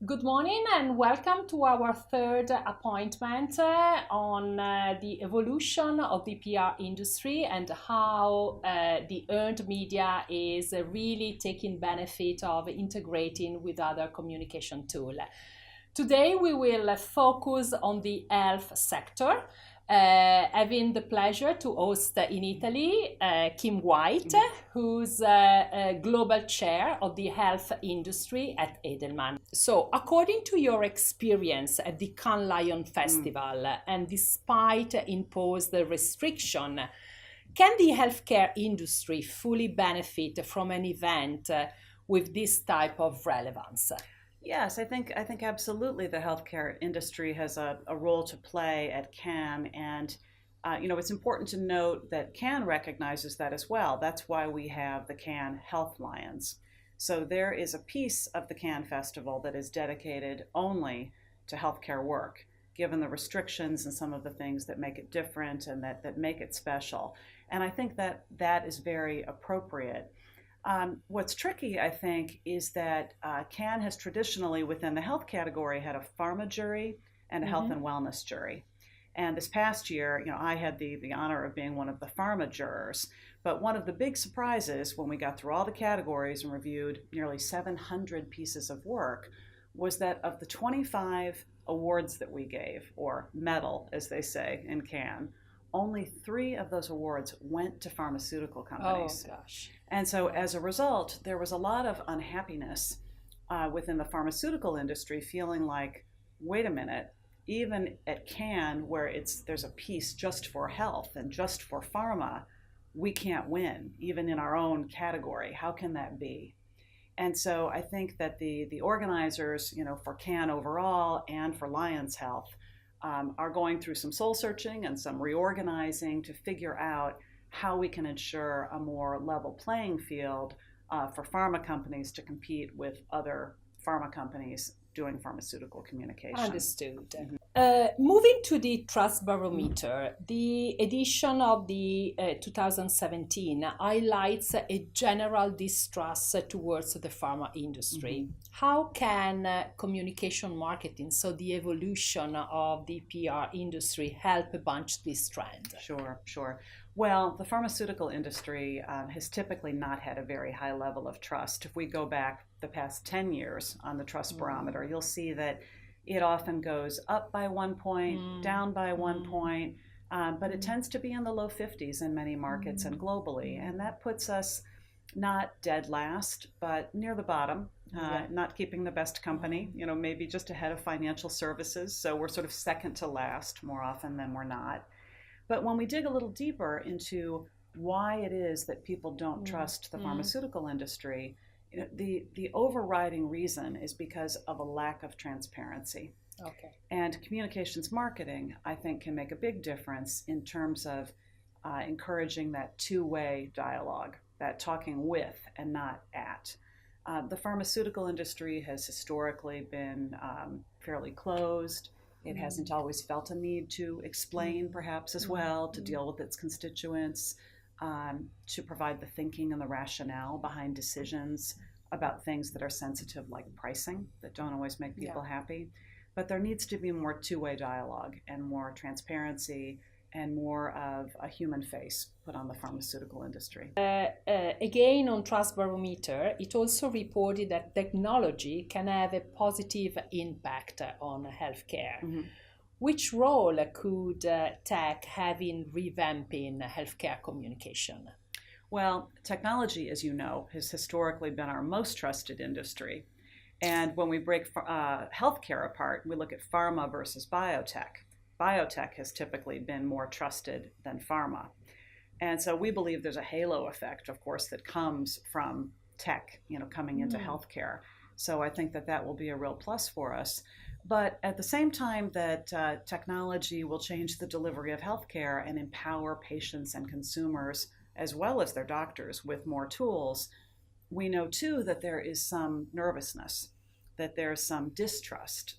Good morning and welcome to our third appointment on the evolution of the PR industry and how the earned media is really taking benefit of integrating with other communication tools. Today we will focus on the health sector, having the pleasure to host in Italy Kym White, who's global chair of the health industry at Edelman. So, according to your experience at the Cannes Lion Festival, and despite imposed restriction, can the healthcare industry fully benefit from an event with this type of relevance? Yes, I think absolutely the healthcare industry has a role to play at Cannes, and it's important to note that Cannes recognizes that as well. That's why we have the Cannes Health Lions. So there is a piece of the Cannes Festival that is dedicated only to healthcare work, given the restrictions and some of the things that make it different and that make it special. And I think that that is very appropriate. What's tricky, I think, is that Cannes has traditionally, within the health category, had a pharma jury and a health and wellness jury. And this past year, I had the honor of being one of the pharma jurors. But one of the big surprises when we got through all the categories and reviewed nearly 700 pieces of work was that of the 25 awards that we gave, or medal, as they say in Cannes, only 3 of those awards went to pharmaceutical companies. Oh, gosh. And so as a result, there was a lot of unhappiness within the pharmaceutical industry, feeling like, wait a minute, even at Cannes, where there's a piece just for health and just for pharma, we can't win, even in our own category. How can that be? And so I think that the organizers, for Cannes overall and for Lions Health, are going through some soul searching and some reorganizing to figure out how we can ensure a more level playing field for pharma companies to compete with other pharma companies doing pharmaceutical communication. Understood. Moving to the Trust Barometer, the edition of the 2017 highlights a general distrust towards the pharma industry. How can communication marketing, so the evolution of the PR industry, help bunch this trend? Sure. Well, the pharmaceutical industry has typically not had a very high level of trust. If we go back the past 10 years on the Trust Barometer, you'll see that it often goes up by 1 point, down by 1 point, but it tends to be in the low 50s in many markets and globally. And that puts us not dead last, but near the bottom, not keeping the best company, maybe just ahead of financial services. So we're sort of second to last more often than we're not. But when we dig a little deeper into why it is that people don't trust the pharmaceutical industry, the overriding reason is because of a lack of transparency. Okay. And communications marketing, I think, can make a big difference in terms of encouraging that two-way dialogue, that talking with and not at. The pharmaceutical industry has historically been fairly closed. It hasn't always felt a need to explain, perhaps, as well, to deal with its constituents, to provide the thinking and the rationale behind decisions about things that are sensitive, like pricing, that don't always make people happy. But there needs to be more two-way dialogue and more transparency and more of a human face put on the pharmaceutical industry. Again, on Trust Barometer, it also reported that technology can have a positive impact on healthcare. Which role could tech have in revamping healthcare communication? Well, technology, as you know, has historically been our most trusted industry. And when we break healthcare apart, we look at pharma versus biotech. Biotech has typically been more trusted than pharma. And so we believe there's a halo effect, of course, that comes from tech, coming into healthcare. So I think that will be a real plus for us. But at the same time that technology will change the delivery of healthcare and empower patients and consumers, as well as their doctors, with more tools, we know too that there is some nervousness, that there's some distrust,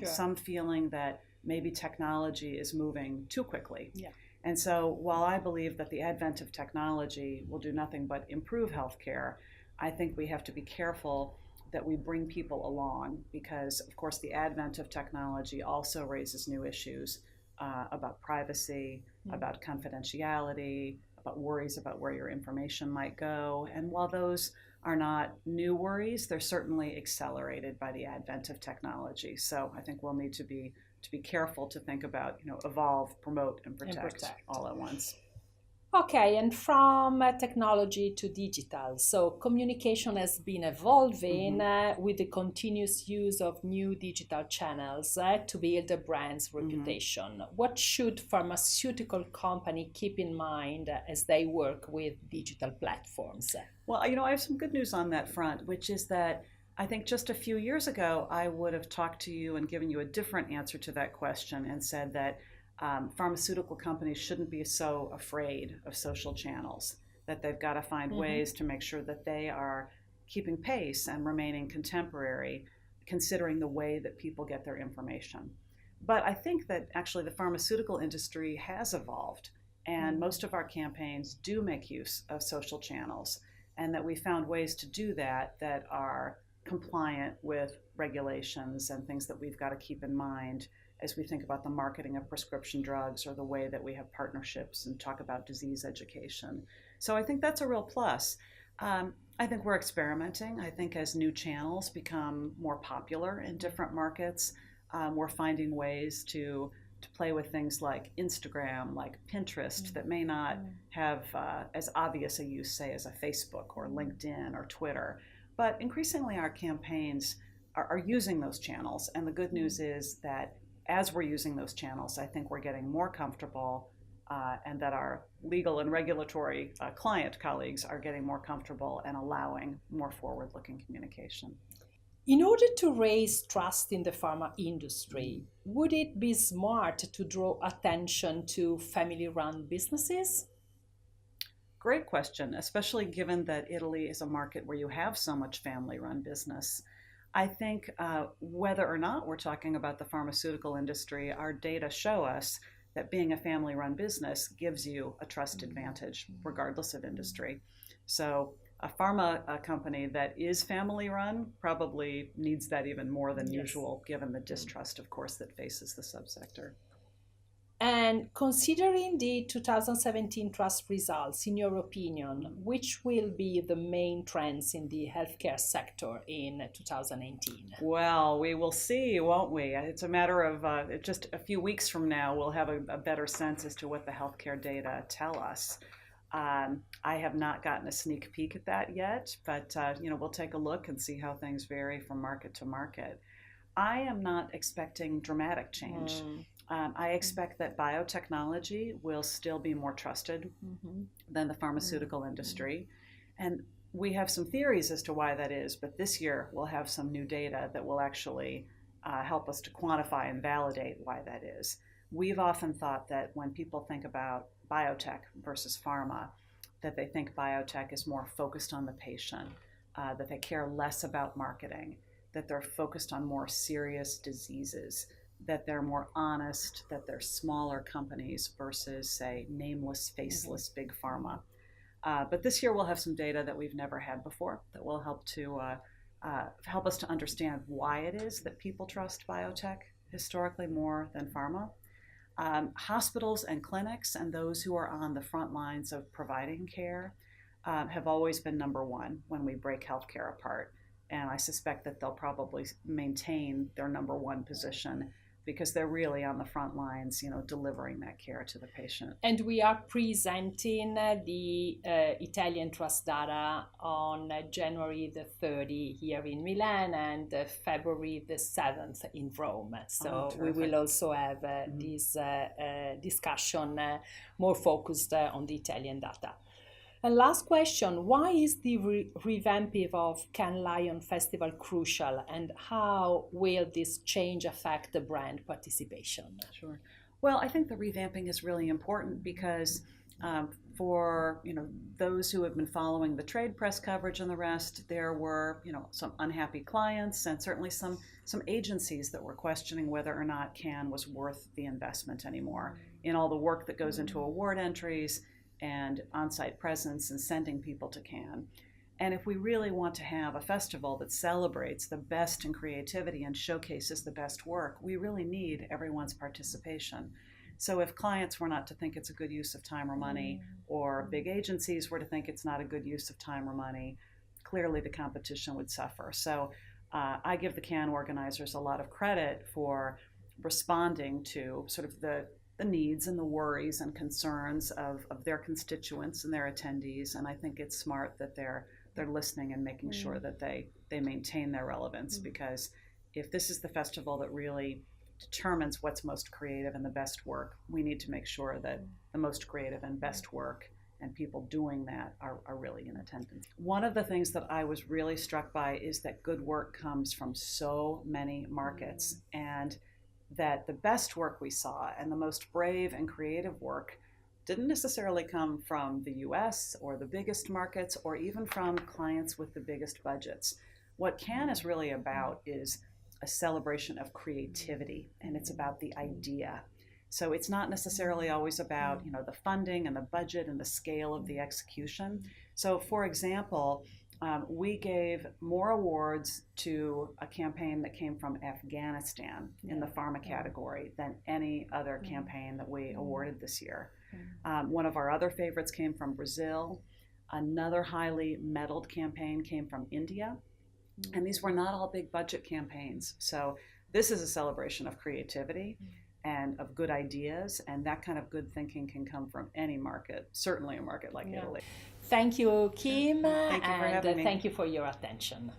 some feeling that maybe technology is moving too quickly. And so while I believe that the advent of technology will do nothing but improve healthcare, I think we have to be careful that we bring people along, because of course the advent of technology also raises new issues about privacy, about confidentiality, about worries about where your information might go. And while those are not new worries, they're certainly accelerated by the advent of technology. So I think we'll need to be careful to think about, evolve, promote, and protect all at once. Okay, and from technology to digital, so communication has been evolving with the continuous use of new digital channels to build a brand's reputation. What should pharmaceutical company keep in mind as they work with digital platforms? Well, I have some good news on that front, which is that I think just a few years ago, I would have talked to you and given you a different answer to that question and said that pharmaceutical companies shouldn't be so afraid of social channels, that they've got to find ways to make sure that they are keeping pace and remaining contemporary, considering the way that people get their information. But I think that actually the pharmaceutical industry has evolved, and most of our campaigns do make use of social channels, and that we found ways to do that are compliant with regulations and things that we've got to keep in mind as we think about the marketing of prescription drugs or the way that we have partnerships and talk about disease education. So I think that's a real plus. I think we're experimenting. I think as new channels become more popular in different markets, we're finding ways to play with things like Instagram, like Pinterest, that may not have as obvious a use, say, as a Facebook or LinkedIn or Twitter. But increasingly our campaigns are using those channels. And the good news is that as we're using those channels, I think we're getting more comfortable and that our legal and regulatory client colleagues are getting more comfortable and allowing more forward-looking communication. In order to raise trust in the pharma industry, would it be smart to draw attention to family-run businesses? Great question, especially given that Italy is a market where you have so much family-run business. I think whether or not we're talking about the pharmaceutical industry, our data show us that being a family-run business gives you a trust advantage, regardless of industry. So a pharma company that is family-run probably needs that even more than usual, given the distrust, of course, that faces the subsector. And considering the 2017 trust results, in your opinion, which will be the main trends in the healthcare sector in 2018? Well, we will see, won't we? It's a matter of just a few weeks from now, we'll have a better sense as to what the healthcare data tell us. I have not gotten a sneak peek at that yet, but we'll take a look and see how things vary from market to market. I am not expecting dramatic change. I expect that biotechnology will still be more trusted than the pharmaceutical industry. And we have some theories as to why that is, but this year we'll have some new data that will actually help us to quantify and validate why that is. We've often thought that when people think about biotech versus pharma, that they think biotech is more focused on the patient, that they care less about marketing, that they're focused on more serious diseases, that they're more honest, that they're smaller companies versus, say, nameless, faceless big pharma. But this year we'll have some data that we've never had before that will help us to understand why it is that people trust biotech historically more than pharma. Hospitals and clinics and those who are on the front lines of providing care have always been number one when we break healthcare apart. And I suspect that they'll probably maintain their number one position because they're really on the front lines, delivering that care to the patient. And we are presenting the Italian trust data on January the 30th here in Milan and February the 7th in Rome. So we will also have this discussion more focused on the Italian data. And last question, why is the revamping of Cannes Lion Festival crucial, and how will this change affect the brand participation? Sure. Well, I think the revamping is really important because for those who have been following the trade press coverage and the rest, there were some unhappy clients and certainly some agencies that were questioning whether or not Cannes was worth the investment anymore in all the work that goes into award entries and on-site presence and sending people to Cannes. And if we really want to have a festival that celebrates the best in creativity and showcases the best work, we really need everyone's participation. So if clients were not to think it's a good use of time or money, or big agencies were to think it's not a good use of time or money, clearly the competition would suffer. So I give the Cannes organizers a lot of credit for responding to sort of the needs and the worries and concerns of their constituents and their attendees. And I think it's smart that they're listening and making sure that they maintain their relevance, because if this is the festival that really determines what's most creative and the best work, we need to make sure that the most creative and best work and people doing that are really in attendance. One of the things that I was really struck by is that good work comes from so many markets, and that the best work we saw and the most brave and creative work didn't necessarily come from the US or the biggest markets or even from clients with the biggest budgets. What Cannes is really about is a celebration of creativity, and it's about the idea. So it's not necessarily always about, the funding and the budget and the scale of the execution. So for example, we gave more awards to a campaign that came from Afghanistan in the pharma category than any other campaign that we awarded this year. One of our other favorites came from Brazil. Another highly medaled campaign came from India. And these were not all big budget campaigns. So this is a celebration of creativity and of good ideas, and that kind of good thinking can come from any market, certainly a market like Italy. Thank you, Kym, Thank you for having me. Thank you for your attention.